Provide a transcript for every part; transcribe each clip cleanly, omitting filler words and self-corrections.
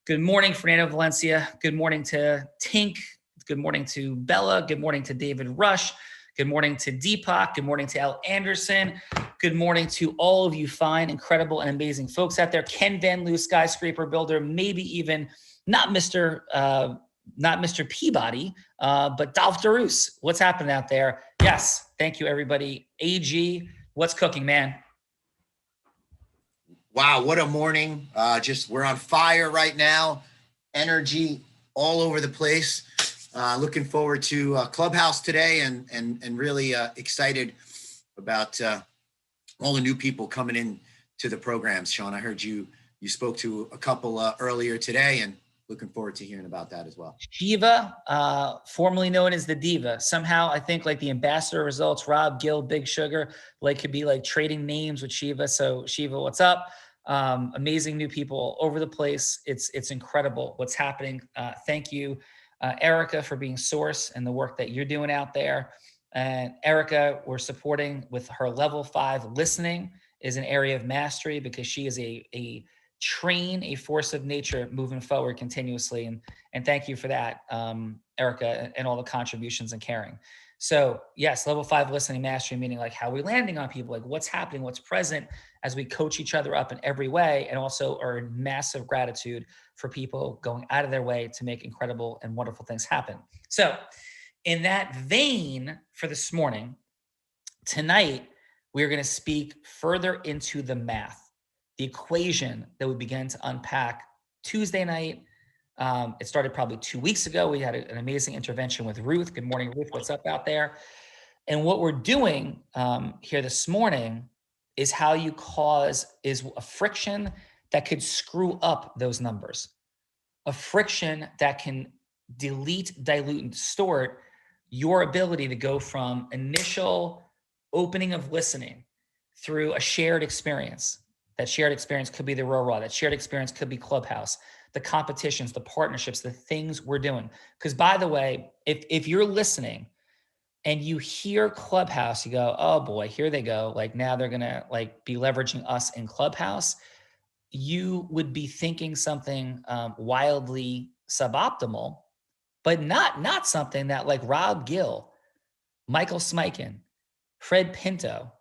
Good morning, Fernando Valencia. Good morning to Tink. Good morning to Bella. Good morning to David Rush. Good morning to Deepak. Good morning to Al Anderson. Good morning to all of you fine, incredible, and amazing folks out there. Ken Van Loo, skyscraper builder, maybe even not Mr. Peabody, but Dolph DeRoos. What's happening out there? Yes, thank you, everybody. AG, what's cooking, man? Wow, what a morning. We're on fire right now. Energy all over the place. Looking forward to Clubhouse today and really excited about all the new people coming in to the programs. Sean, I heard you spoke to a couple earlier today, and looking forward to hearing about that as well. Shiva, formerly known as the Diva. Somehow I think like the ambassador results, Rob Gill, Big Sugar, like could be like trading names with Shiva. So Shiva, what's up? Amazing new people all over the place. It's incredible what's happening. Thank you, Erica, for being source and the work that you're doing out there. And Erica, we're supporting with her level 5 listening is an area of mastery because she is a force of nature moving forward continuously. And thank you for that, Erica, and all the contributions and caring. So yes, level 5 listening mastery, meaning like how we're landing on people, like what's happening, what's present as we coach each other up in every way, and also earn massive gratitude for people going out of their way to make incredible and wonderful things happen. So in that vein for this morning, tonight, we're going to speak further into the math, the equation that we began to unpack Tuesday night. It started probably 2 weeks ago. We had an amazing intervention with Ruth. Good morning, Ruth. What's up out there? And what we're doing here this morning is how you is a friction that could screw up those numbers, a friction that can delete, dilute, and distort your ability to go from initial opening of listening through a shared experience. That shared experience could be the raw. That shared experience could be Clubhouse, the competitions, the partnerships, the things we're doing. Because by the way, if you're listening and you hear Clubhouse, you go, oh boy, here they go. Like now they're gonna like be leveraging us in Clubhouse. You would be thinking something wildly suboptimal, but not something that like Rob Gill, Michael Smikin, Fred Pinto,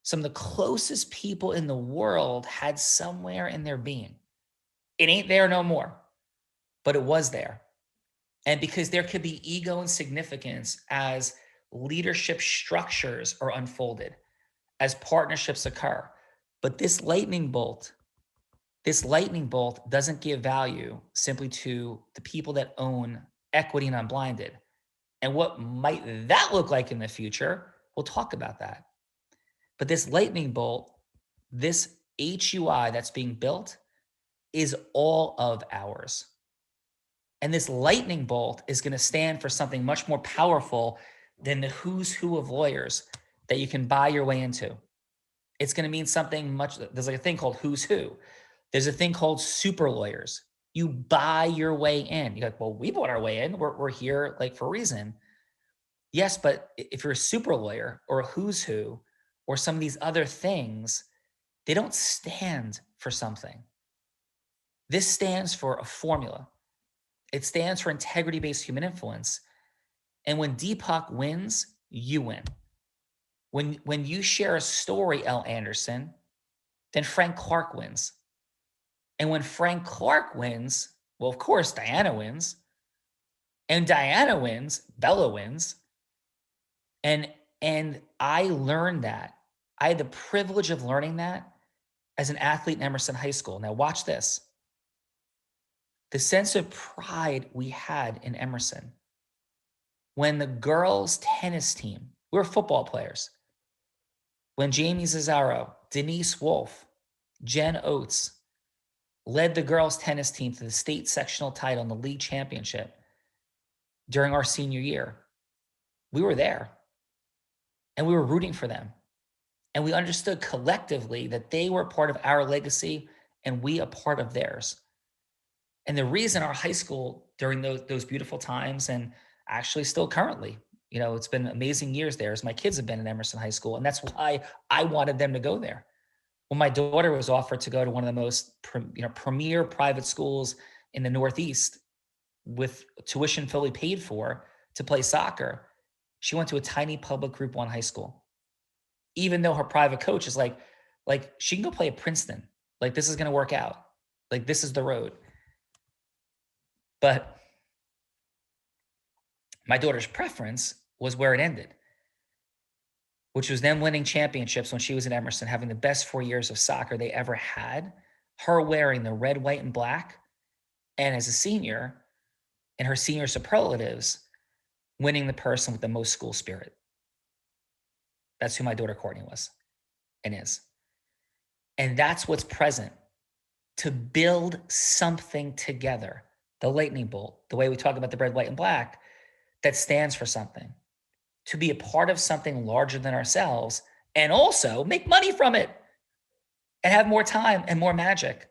some of the closest people in the world had somewhere in their being. It ain't there no more, but it was there. And because there could be ego and significance as leadership structures are unfolded, as partnerships occur. But this lightning bolt doesn't give value simply to the people that own equity in Unblinded. And what might that look like in the future? We'll talk about that. But this lightning bolt, this HUI that's being built is all of ours. And this lightning bolt is going to stand for something much more powerful than the who's who of lawyers that you can buy your way into. It's going to mean something much, there's like a thing called who's who. There's a thing called super lawyers. You buy your way in. You're like, well, we bought our way in. We're here like for a reason. Yes, but if you're a super lawyer or a who's who or some of these other things, they don't stand for something. This stands for a formula. It stands for integrity-based human influence. And when Deepak wins, you win. When you share a story, L. Anderson, then Frank Clark wins. And when Frank Clark wins, well, of course, Diana wins. And Diana wins, Bella wins. And I learned that. I had the privilege of learning that as an athlete in Emerson High School. Now watch this. The sense of pride we had in Emerson when the girls' tennis team, we were football players, when Jamie Zazzaro, Denise Wolf, Jen Oates led the girls' tennis team to the state sectional title and the league championship during our senior year, we were there and we were rooting for them. And we understood collectively that they were part of our legacy and we a part of theirs. And the reason our high school during those beautiful times, and actually still currently, it's been amazing years there, as my kids have been in Emerson High School. And that's why I wanted them to go there. When my daughter was offered to go to one of the most premier private schools in the Northeast with tuition fully paid for to play soccer. She went to a tiny public Group 1 high school. Even though her private coach is like she can go play at Princeton. Like, this is going to work out. Like, this is the road. But my daughter's preference was where it ended, which was them winning championships when she was at Emerson, having the best 4 years of soccer they ever had, her wearing the red, white, and black, and as a senior, in her senior superlatives, winning the person with the most school spirit. That's who my daughter Courtney was and is. And that's what's present, to build something together. The lightning bolt, the way we talk about the red, white, and black, that stands for something. To be a part of something larger than ourselves and also make money from it and have more time and more magic.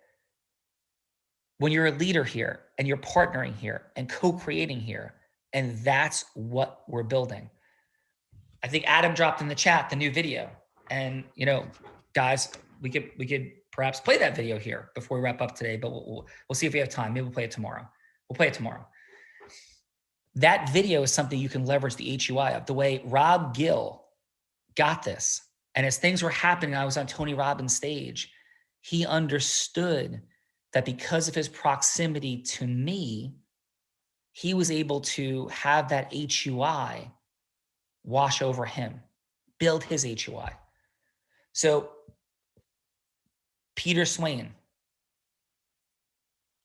When you're a leader here and you're partnering here and co-creating here, and that's what we're building. I think Adam dropped in the chat the new video, and guys, we could perhaps play that video here before we wrap up today, but we'll see if we have time. Maybe we'll play it tomorrow. We'll play it tomorrow. That video is something you can leverage the HUI of, the way Rob Gill got this. And as things were happening, I was on Tony Robbins' stage. He understood that because of his proximity to me, he was able to have that HUI wash over him, build his HUI. So Peter Swain,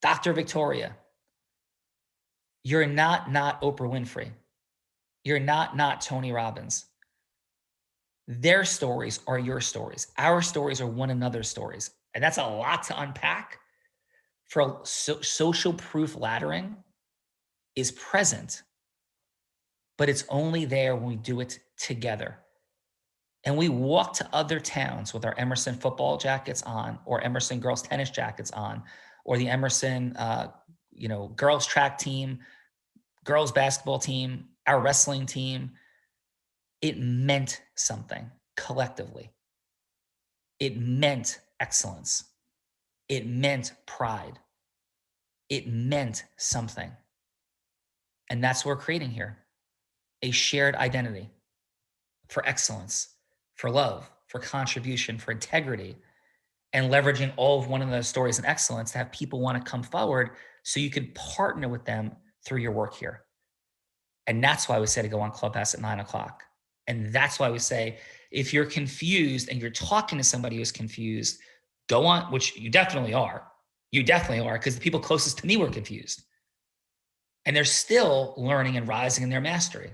Dr. Victoria, you're not Oprah Winfrey. You're not Tony Robbins. Their stories are your stories. Our stories are one another's stories. And that's a lot to unpack. For social proof laddering is present, but it's only there when we do it together. And we walk to other towns with our Emerson football jackets on, or Emerson girls tennis jackets on, or the Emerson girls track team, girls basketball team, our wrestling team. It meant something collectively. It meant excellence. It meant pride. It meant something. And that's what we're creating here. A shared identity for excellence, for love, for contribution, for integrity, and leveraging all of one of those stories and excellence to have people want to come forward so you could partner with them through your work here. And that's why we say to go on Clubhouse at 9:00. And that's why we say, if you're confused and you're talking to somebody who's confused, go on, which you definitely are. You definitely are, because the people closest to me were confused. And they're still learning and rising in their mastery.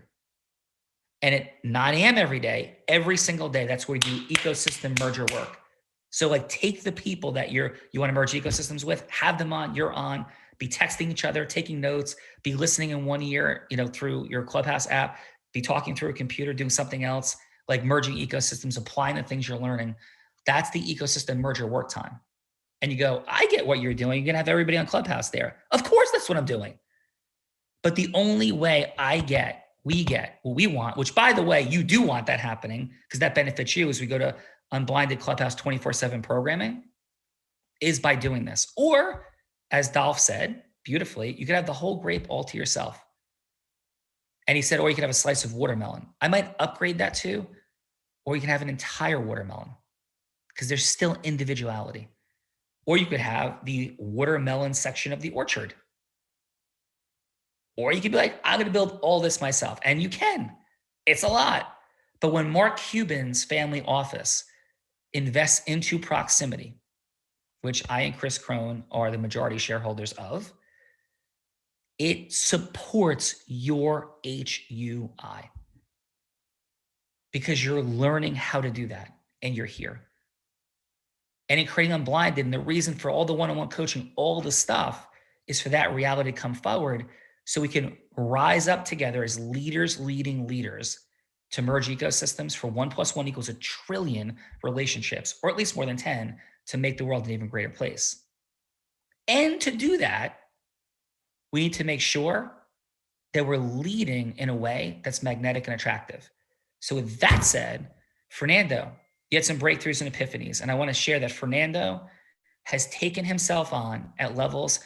And at 9 a.m. every day, every single day, that's where we do ecosystem merger work. So like, take the people that you want to merge ecosystems with, have them on, you're on, be texting each other, taking notes, be listening in one ear, through your Clubhouse app, be talking through a computer, doing something else, like merging ecosystems, applying the things you're learning. That's the ecosystem merger work time. And you go, I get what you're doing. You're going to have everybody on Clubhouse there. Of course, that's what I'm doing. But the only way we get what we want, which, by the way, you do want that happening because that benefits you as we go to Unblinded Clubhouse 24/7 programming, is by doing this. Or, as Dolph said beautifully, you could have the whole grape all to yourself. And he said, or you could have a slice of watermelon. I might upgrade that too, or you can have an entire watermelon because there's still individuality. Or you could have the watermelon section of the orchard. Or you could be like, I'm going to build all this myself. And you can. It's a lot. But when Mark Cuban's family office invests into proximity, which I and Chris Crone are the majority shareholders of, it supports your HUI because you're learning how to do that and you're here. And in creating Unblinded, and the reason for all the one-on-one coaching, all the stuff, is for that reality to come forward so we can rise up together as leaders leading leaders to merge ecosystems for 1 + 1 = 1 trillion relationships, or at least more than 10, to make the world an even greater place. And to do that, we need to make sure that we're leading in a way that's magnetic and attractive. So with that said, Fernando, you had some breakthroughs and epiphanies. And I want to share that Fernando has taken himself on at levels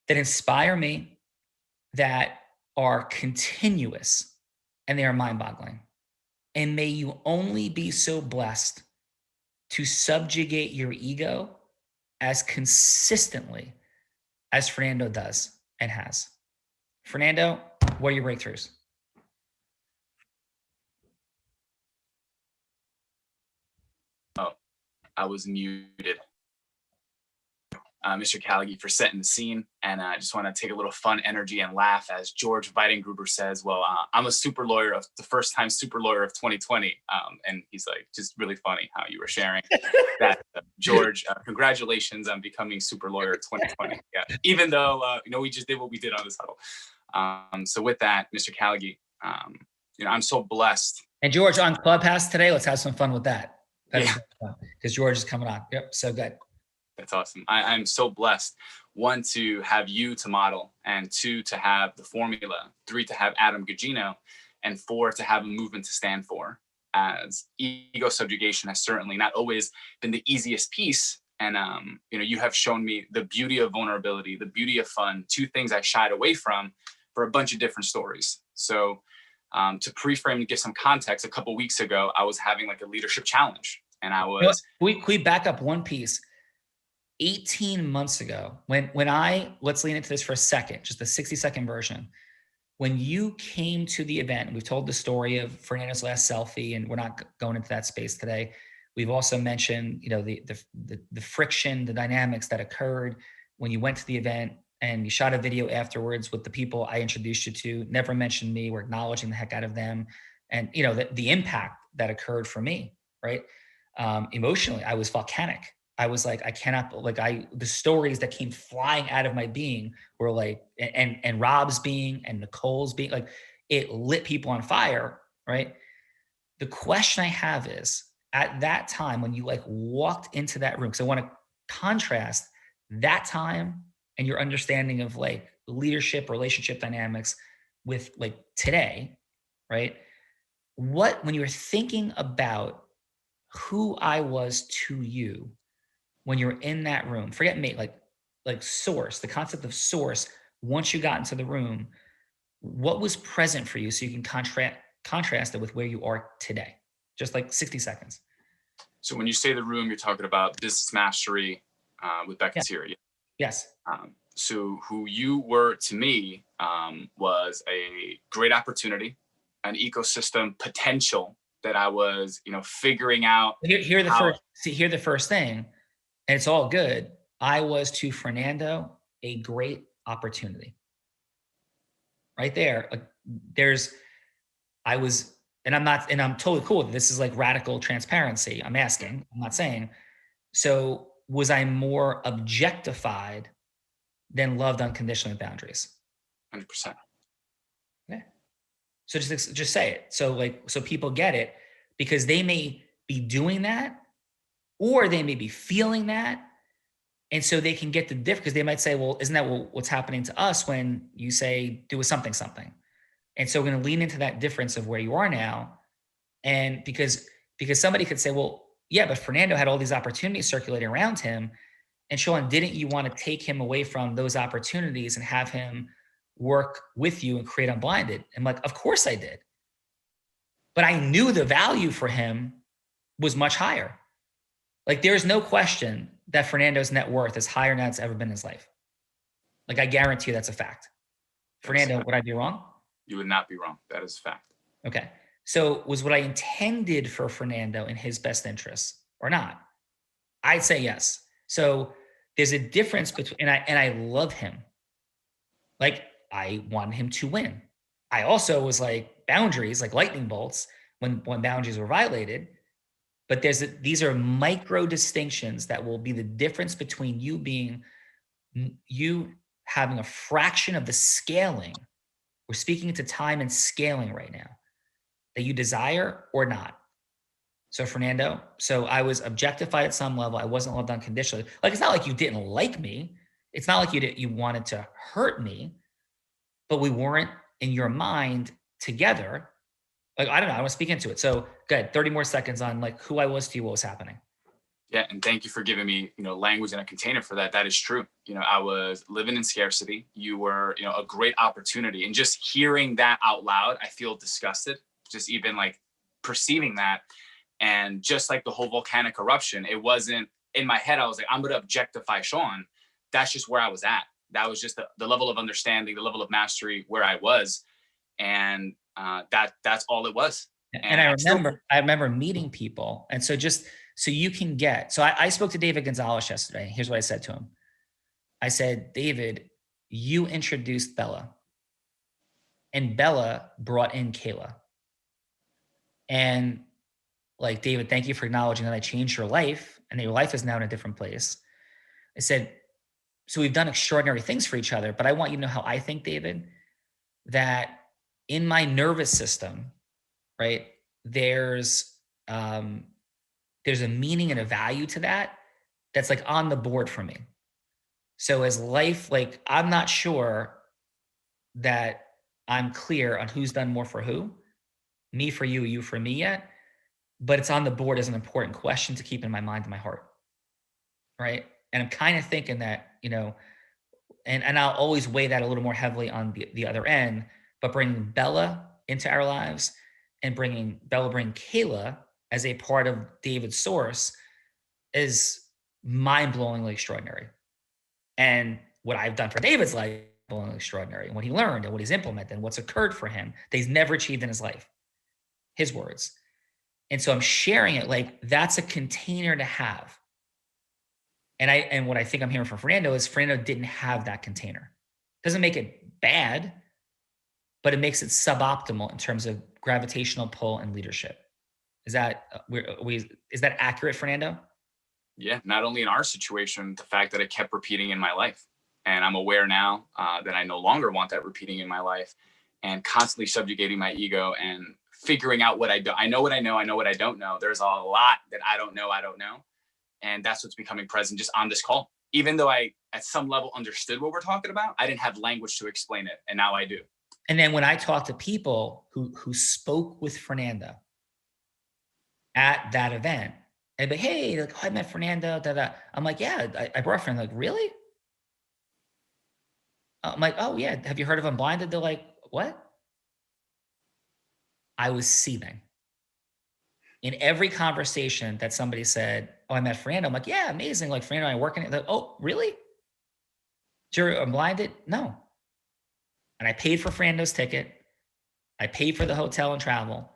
that inspire me, that are continuous, and they are mind-boggling. And may you only be so blessed to subjugate your ego as consistently as Fernando does and has. Fernando, what are your breakthroughs? Oh, I was muted. Mr. Callaghy, for setting the scene. And I just want to take a little fun energy and laugh as George Weidengruber says, well, I'm a super lawyer of the first time super lawyer of 2020. And he's like, just really funny how you were sharing that. George, congratulations on becoming super lawyer 2020. Yeah, even though, we just did what we did on this huddle. So with that, Mr. Callaghy, I'm so blessed. And George, on Clubhouse today, let's have some fun with that. Yeah. Because George is coming on. Yep, so good. That's awesome. I'm so blessed. 1, to have you to model, and 2, to have the formula, 3, to have Adam Gugino, and 4, to have a movement to stand for. As ego subjugation has certainly not always been the easiest piece. And, you have shown me the beauty of vulnerability, the beauty of fun, 2 things I shied away from for a bunch of different stories. So to pre-frame and give some context, a couple of weeks ago, I was having like a leadership challenge, and I was. We back up one piece. 18 months ago, when I, let's lean into this for a second, just the 60-second version. When you came to the event, we've told the story of Fernando's last selfie, and we're not going into that space today. We've also mentioned, the friction, the dynamics that occurred when you went to the event, and you shot a video afterwards with the people I introduced you to. Never mentioned me. We're acknowledging the heck out of them, and the impact that occurred for me, right? Emotionally, I was volcanic. I was like, I cannot, the stories that came flying out of my being were like, and Rob's being, and Nicole's being, like, it lit people on fire, right? The question I have is, at that time, when you walked into that room, because I want to contrast that time and your understanding of leadership, relationship dynamics with today, right? When you were thinking about who I was to you, when you're in that room, forget me, like source, the concept of source, once you got into the room, what was present for you so you can contrast it with where you are today? Just 60 seconds. So when you say the room, you're talking about business mastery with Beckett's here. Yes. So who you were to me was a great opportunity, an ecosystem potential that I was, figuring out. Here the first thing. And it's all good. I was to Fernando a great opportunity. Right there. I'm totally cool with it. This is radical transparency. I'm asking, I'm not saying. So was I more objectified than loved unconditionally with boundaries? 100%. Okay. So just say it. So people get it, because they may be doing that, or they may be feeling that. And so they can get the difference, because they might say, well, isn't that what's happening to us when you say do a something? And so we're going to lean into that difference of where you are now. And because somebody could say, well, yeah, but Fernando had all these opportunities circulating around him. And Sean, didn't you want to take him away from those opportunities and have him work with you and create Unblinded? I'm like, of course I did. But I knew the value for him was much higher. There's no question that Fernando's net worth is higher than it's ever been in his life. I guarantee you that's a fact. Fernando, would I be wrong? You would not be wrong. That is a fact. Okay. So was what I intended for Fernando in his best interests or not? I'd say yes. So there's a difference between, and I love him. I wanted him to win. I also was boundaries, lightning bolts when boundaries were violated. But these are micro distinctions that will be the difference between you having a fraction of the scaling. We're speaking into time and scaling right now that you desire or not. So Fernando, I was objectified at some level. I wasn't loved unconditionally. It's not like you didn't like me. It's not like you wanted to hurt me, but we weren't in your mind together. I don't know. I want to speak into it. So good. 30 more seconds on who I was to you, what was happening. Yeah, and thank you for giving me, language and a container for that. That is true. I was living in scarcity. You were, a great opportunity. And just hearing that out loud, I feel disgusted. Just even like perceiving that. And just like the whole volcanic eruption, it wasn't in my head. I was like, I'm going to objectify Sean. That's just where I was at. That was just the level of understanding, the level of mastery where I was. And that's all it was. And I remember meeting people. And so just so you can get, so I spoke to David Gonzalez yesterday. Here's what I said to him. I said, David, you introduced Bella, and Bella brought in Kayla. And like, David, thank you for acknowledging that I changed your life and that your life is now in a different place. I said, so we've done extraordinary things for each other, but I want you to know how I think, David, that in my nervous system, right, there's a meaning and a value to that that's like on the board for me. So as life, like, I'm not sure that I'm clear on who's done more for who, me for you for me yet, but it's on the board as an important question to keep in my mind and my heart, right? And I'm kind of thinking that, and I'll always weigh that a little more heavily on the other end, but bringing Bella into our lives and bringing Kayla as a part of David's source is mind-blowingly extraordinary. And what I've done for David's life is mind-blowingly extraordinary. And what he learned and what he's implemented and what's occurred for him that he's never achieved in his life, his words. And so I'm sharing it like that's a container to have. And what I think I'm hearing from Fernando is Fernando didn't have that container. Doesn't make it bad, but it makes it suboptimal in terms of gravitational pull and leadership. Is that accurate, Fernando? Yeah, not only in our situation, the fact that it kept repeating in my life. And I'm aware now that I no longer want that repeating in my life, and constantly subjugating my ego and figuring out what I do. I know what I know. I know what I don't know. There's a lot that I don't know. And that's what's becoming present just on this call. Even though I, at some level, understood what we're talking about, I didn't have language to explain it. And now I do. And then when I talk to people who spoke with Fernando at that event, and be, hey, like, oh, I met Fernando, I'm like, yeah, I brought Fernando. Like, really? I'm like, oh yeah, have you heard of Unblinded? They're like, what? I was seething. In every conversation that somebody said, oh, I met Fernando, I'm like, yeah, amazing. Like, Fernando and I working. Like, oh, really? You're Unblinded? No. And I paid for Fernando's ticket. I paid for the hotel and travel.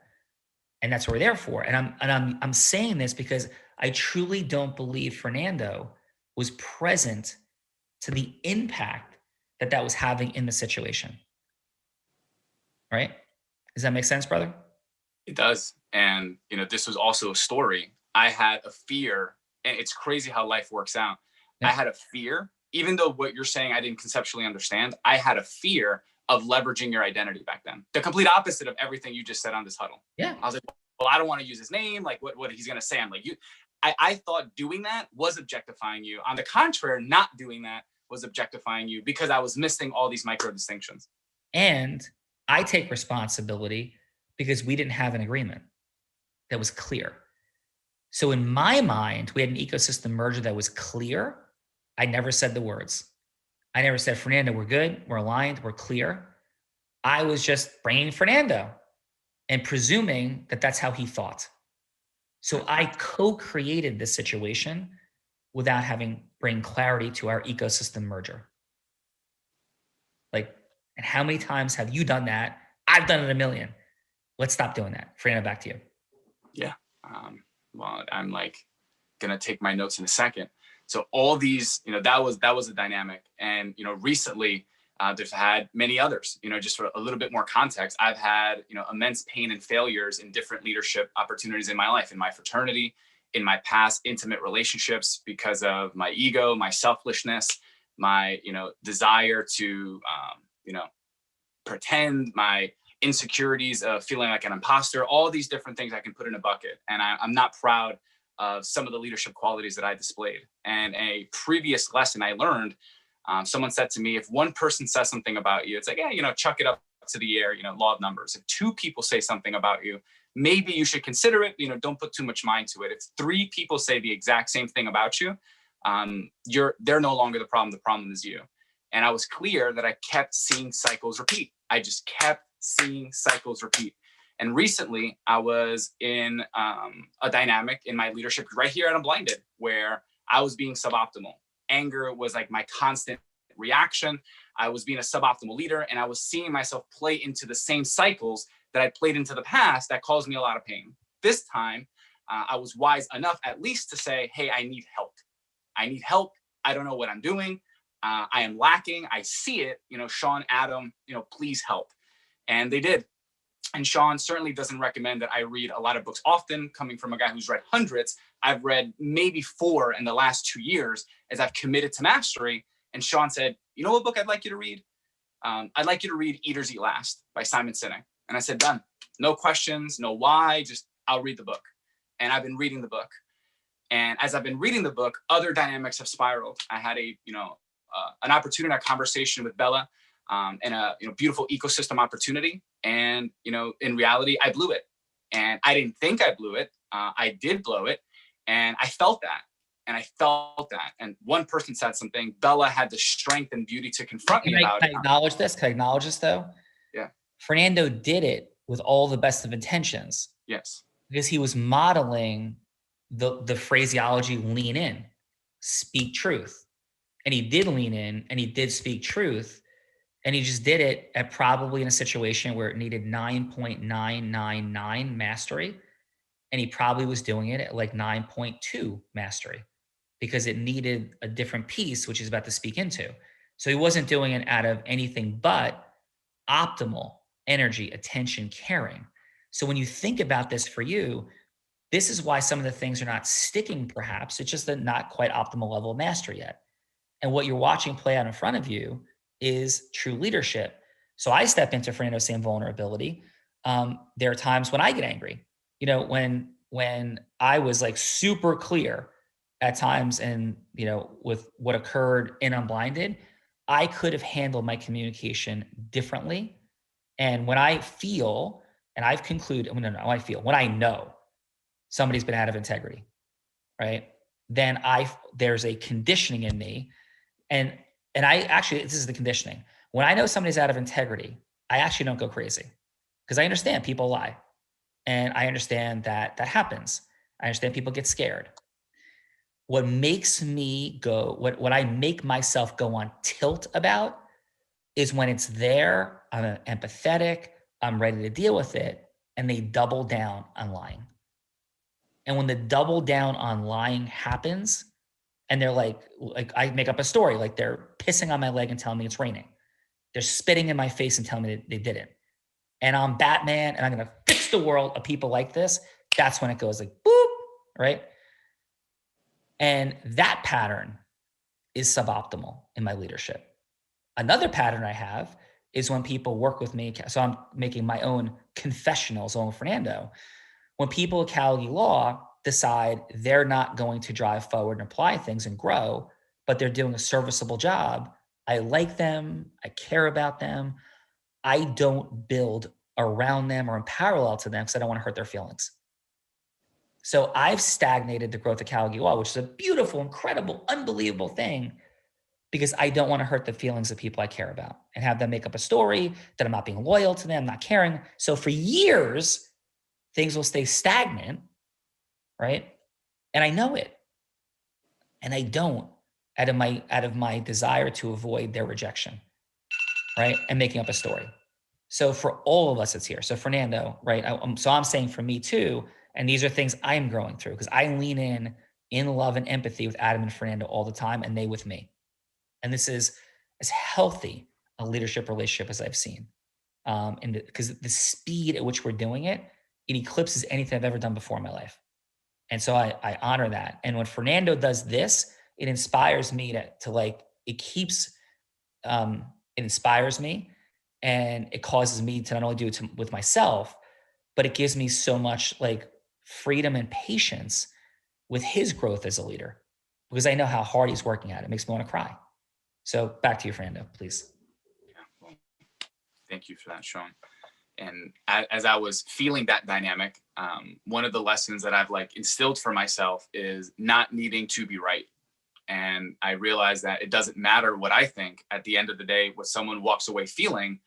And that's what we're there for. And I'm saying this because I truly don't believe Fernando was present to the impact that was having in the situation. Right? Does that make sense, brother? It does. And, this was also a story. I had a fear, and it's crazy how life works out. Yeah. I had a fear, even though what you're saying I didn't conceptually understand, I had a fear of leveraging your identity back then. The complete opposite of everything you just said on this huddle. Yeah. I was like, well, I don't want to use his name. Like what he's going to say. I'm like, I thought doing that was objectifying you. On the contrary, not doing that was objectifying you because I was missing all these micro distinctions. And I take responsibility because we didn't have an agreement that was clear. So in my mind, we had an ecosystem merger that was clear. I never said the words. I never said, Fernando, we're good, we're aligned, we're clear. I was just bringing Fernando and presuming that that's how he thought. So I co-created this situation without bring clarity to our ecosystem merger. Like, and how many times have you done that? I've done it a million. Let's stop doing that. Fernando, back to you. Yeah. Well, I'm like going to take my notes in a second. So all these, that was a dynamic. And, recently there's had many others, just for a little bit more context. I've had, immense pain and failures in different leadership opportunities in my life, in my fraternity, in my past intimate relationships, because of my ego, my selfishness, my, desire to, pretend, my insecurities of feeling like an imposter, all these different things I can put in a bucket. And I'm not proud of some of the leadership qualities that I displayed. And a previous lesson I learned, someone said to me, if one person says something about you, it's like, yeah, chuck it up to the air, law of numbers. If two people say something about you, maybe you should consider it. Don't put too much mind to it. If 3 people say the exact same thing about you, they're no longer the problem. The problem is you. And I was clear that I kept seeing cycles repeat. I just kept seeing cycles repeat. And recently I was in a dynamic in my leadership right here at Unblinded where I was being suboptimal. Anger was like my constant reaction. I was being a suboptimal leader, and I was seeing myself play into the same cycles that I played into the past that caused me a lot of pain. This time, I was wise enough at least to say, hey, I need help. I need help. I don't know what I'm doing. I am lacking. I see it. Sean, Adam, please help. And they did. And Sean certainly doesn't recommend that I read a lot of books often. Coming from a guy who's read hundreds, I've read maybe 4 in the last 2 years as I've committed to mastery. And Sean said, you know what book I'd like you to read? I'd like you to read Eaters Eat Last by Simon Sinek. And I said, done. No questions, no why, just I'll read the book. And I've been reading the book. And as I've been reading the book, other dynamics have spiraled. I had an opportunity, a conversation with Bella, and a beautiful ecosystem opportunity. And in reality, I blew it. And I didn't think I blew it. I did blow it. And I felt that. And one person said something. Bella had the strength and beauty to confront me about it. Can I acknowledge this? Can I acknowledge this though? Yeah. Fernando did it with all the best of intentions. Yes. Because he was modeling the phraseology, lean in, speak truth. And he did lean in and he did speak truth. And he just did it at probably in a situation where it needed 9.999 mastery. And he probably was doing it at like 9.2 mastery because it needed a different piece, which is about to speak into. So he wasn't doing it out of anything but optimal energy, attention, caring. So when you think about this for you, this is why some of the things are not sticking, perhaps. It's just a not quite optimal level of mastery yet. And what you're watching play out in front of you is true leadership. So I step into Fernando's same vulnerability. There are times when I get angry. When I was like super clear at times and, with what occurred in Unblinded, I could have handled my communication differently. And when I feel, and I've concluded, when I know somebody's been out of integrity, right? Then there's a conditioning in me. And I actually, this is the conditioning. When I know somebody's out of integrity, I actually don't go crazy because I understand people lie. And I understand that happens. I understand people get scared. What makes me go, what I make myself go on tilt about is when it's there, I'm empathetic, I'm ready to deal with it, and they double down on lying. And when the double down on lying happens, and they're like I make up a story, like they're pissing on my leg and telling me it's raining. They're spitting in my face and telling me they didn't. And I'm Batman and I'm going to fix the world of people like this. That's when it goes like, boop, right? And that pattern is suboptimal in my leadership. Another pattern I have is when people work with me. So I'm making my own confessionals on Fernando. When people at Calgary Law decide they're not going to drive forward and apply things and grow, but they're doing a serviceable job, I like them, I care about them. I don't build around them or in parallel to them because I don't want to hurt their feelings. So I've stagnated the growth of Calgary Law, which is a beautiful, incredible, unbelievable thing, because I don't want to hurt the feelings of people I care about and have them make up a story that I'm not being loyal to them, not caring. So for years, things will stay stagnant, right? And I know it. And I don't out of my desire to avoid their rejection, right? And making up a story. So for all of us, it's here. So Fernando, right? So I'm saying for me too, and these are things I'm growing through because I lean in love and empathy with Adam and Fernando all the time, and they with me. And this is as healthy a leadership relationship as I've seen. And because the speed at which we're doing it eclipses anything I've ever done before in my life. And so I honor that. And when Fernando does this, it inspires me to like, it inspires me. And it causes me to not only do it with myself, but it gives me so much like freedom and patience with his growth as a leader, because I know how hard he's working at it. It makes me want to cry. So back to you, Fernando, please. Yeah, well, thank you for that, Sean. And as I was feeling that dynamic, one of the lessons that I've like instilled for myself is not needing to be right. And I realized that it doesn't matter what I think. At the end of the day, what someone walks away feeling,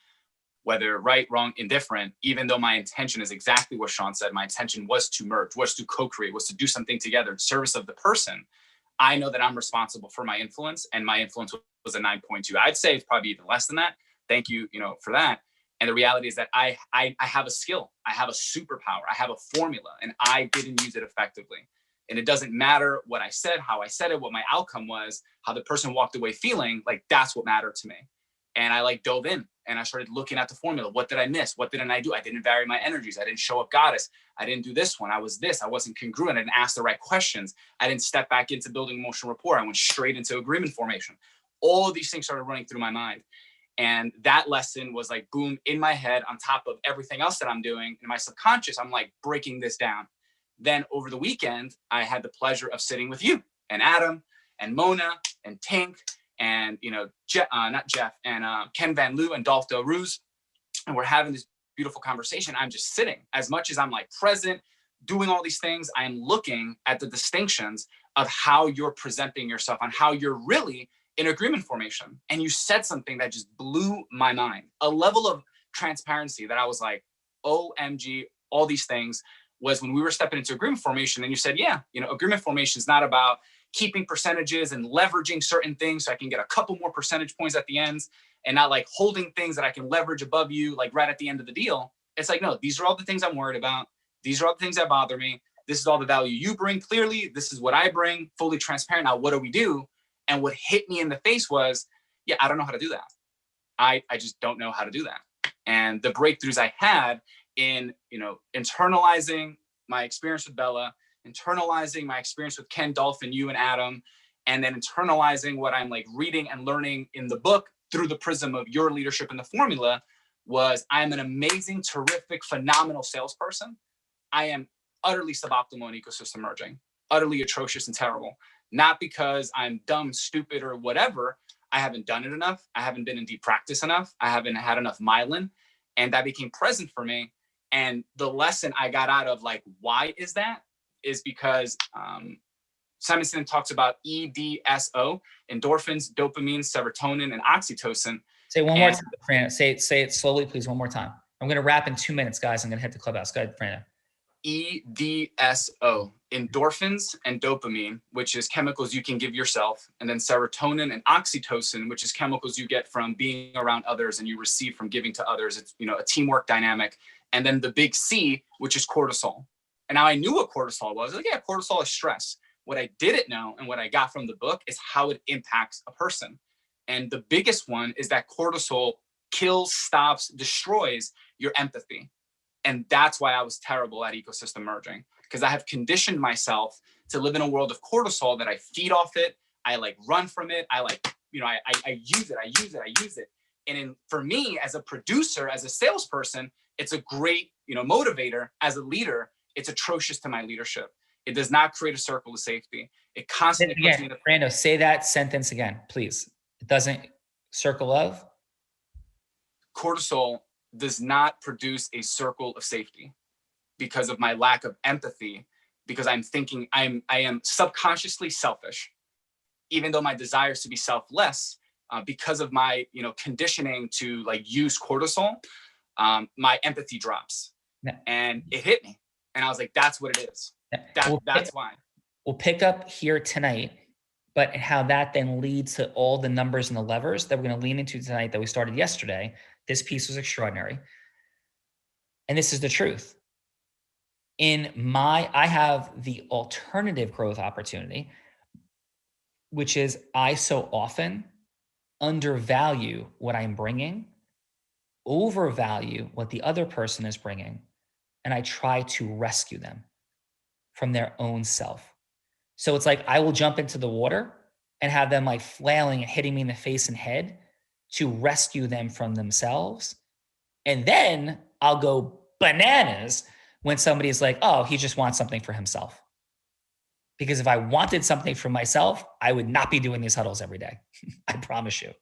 whether right, wrong, indifferent, even though my intention is exactly what Sean said, my intention was to merge, was to co-create, was to do something together in service of the person. I know that I'm responsible for my influence, and my influence was a 9.2. I'd say it's probably even less than that. Thank you, for that. And the reality is that I have a skill, I have a superpower, I have a formula, and I didn't use it effectively. And it doesn't matter what I said, how I said it, what my outcome was, how the person walked away feeling. Like, that's what mattered to me. And I like dove in and I started looking at the formula. What did I miss? What didn't I do? I didn't vary my energies. I didn't show up goddess. I didn't do this one. I was this. I wasn't congruent. I didn't ask the right questions. I didn't step back into building emotional rapport. I went straight into agreement formation. All of these things started running through my mind. And that lesson was like, boom, in my head, on top of everything else that I'm doing in my subconscious. I'm like breaking this down. Then over the weekend, I had the pleasure of sitting with you and Adam and Mona and Tink and, not Jeff, and Ken Van Loo and Dolph Del Ruse. And we're having this beautiful conversation. I'm just sitting. As much as I'm like present, doing all these things, I am looking at the distinctions of how you're presenting yourself, on how you're really in agreement formation. And you said something that just blew my mind, a level of transparency that I was like, OMG, all these things, was when we were stepping into agreement formation. And you said, yeah, agreement formation is not about keeping percentages and leveraging certain things so I can get a couple more percentage points at the ends, and not like holding things that I can leverage above you, like right at the end of the deal. It's like, no, these are all the things I'm worried about. These are all the things that bother me. This is all the value you bring. Clearly, this is what I bring, fully transparent. Now, what do we do? And what hit me in the face was, yeah, I don't know how to do that. I just don't know how to do that. And the breakthroughs I had in, internalizing my experience with Bella, internalizing my experience with Ken, Dolph, and you and Adam, and then internalizing what I'm like reading and learning in the book through the prism of your leadership and the formula, was I'm an amazing, terrific, phenomenal salesperson. I am utterly suboptimal in ecosystem merging, utterly atrocious and terrible. Not because I'm dumb, stupid, or whatever. I haven't done it enough. I haven't been in deep practice enough. I haven't had enough myelin. And that became present for me. And the lesson I got out of like, why is that? Is because Simon Sinek talks about EDSO, endorphins, dopamine, serotonin, and oxytocin. Say one more time, Fernando. Say it slowly, please, one more time. I'm going to wrap in 2 minutes, guys. I'm going to hit the clubhouse. Go ahead, Fernando. EDSO, endorphins and dopamine, which is chemicals you can give yourself, and then serotonin and oxytocin, which is chemicals you get from being around others and you receive from giving to others. It's, a teamwork dynamic. And then the big C, which is cortisol. And now I knew what cortisol was. Like, yeah, cortisol is stress. What I didn't know and what I got from the book is how it impacts a person. And the biggest one is that cortisol kills, stops, destroys your empathy. And that's why I was terrible at ecosystem merging, because I have conditioned myself to live in a world of cortisol that I feed off it. I like run from it. I like, I use it. And for me as a producer, as a salesperson, it's a great, motivator. As a leader, it's atrocious to my leadership. It does not create a circle of safety. It constantly puts me in the— Fernando, say that sentence again, please. It doesn't circle of? Cortisol does not produce a circle of safety because of my lack of empathy, because I'm thinking I am subconsciously selfish, even though my desire is to be selfless, because of my, conditioning to like use cortisol, my empathy drops. No. And it hit me. And I was like, that's what it is. That's why. We'll pick up here tonight, but how that then leads to all the numbers and the levers that we're going to lean into tonight that we started yesterday. This piece was extraordinary. And this is the truth. I have the alternative growth opportunity, which is I so often undervalue what I'm bringing, overvalue what the other person is bringing, and I try to rescue them from their own self. So it's like I will jump into the water and have them like flailing and hitting me in the face and head to rescue them from themselves. And then I'll go bananas when somebody's like, oh, he just wants something for himself. Because if I wanted something for myself, I would not be doing these huddles every day. I promise you,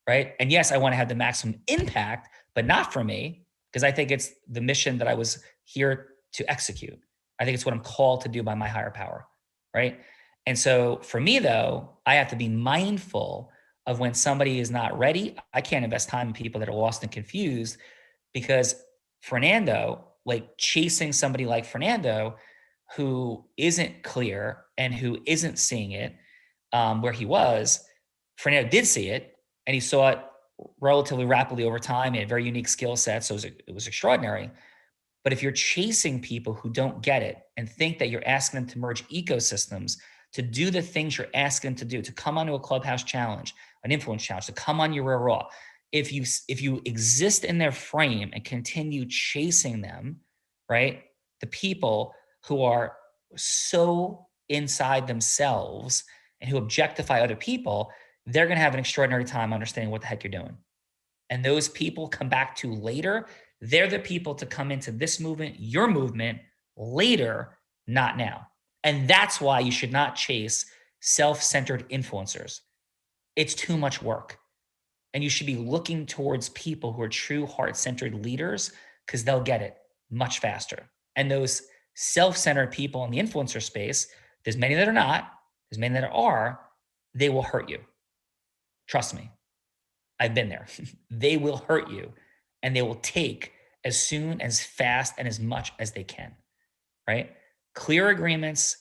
right? And yes, I want to have the maximum impact, but not for me, because because I think it's the mission that I was here to execute. I think it's what I'm called to do by my higher power, right? And so for me, though, I have to be mindful of when somebody is not ready. I can't invest time in people that are lost and confused, because Fernando, like chasing somebody like Fernando who isn't clear and who isn't seeing it where he was, Fernando did see it, and he saw it relatively rapidly over time. He had very unique skill sets, so it was extraordinary. But if you're chasing people who don't get it and think that you're asking them to merge ecosystems, to do the things you're asking them to do, to come onto a Clubhouse challenge, an influence challenge, to come on your Real Raw, if you exist in their frame and continue chasing them, right? The people who are so inside themselves and who objectify other people, they're going to have an extraordinary time understanding what the heck you're doing. And those people come back to later. They're the people to come into this movement, your movement, later, not now. And that's why you should not chase self-centered influencers. It's too much work. And you should be looking towards people who are true heart-centered leaders, because they'll get it much faster. And those self-centered people in the influencer space, there's many that are not, there's many that are, they will hurt you. Trust me. I've been there. They will hurt you, and they will take as soon, as fast, and as much as they can, right? Clear agreements,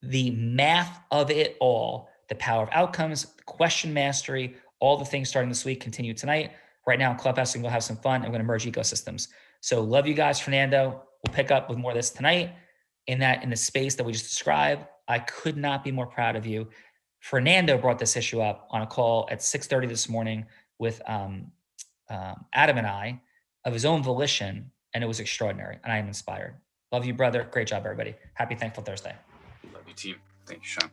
the math of it all, the power of outcomes, question mastery, all the things starting this week continue tonight. Right now in Clubhouse, we'll have some fun. I'm going to merge ecosystems. So love you guys, Fernando. We'll pick up with more of this tonight in the space that we just described. I could not be more proud of you. Fernando brought this issue up on a call at 6:30 this morning with Adam and I, of his own volition, and it was extraordinary, and I am inspired. Love you, brother. Great job, everybody. Happy Thankful Thursday. Love you, team. Thank you, Sean.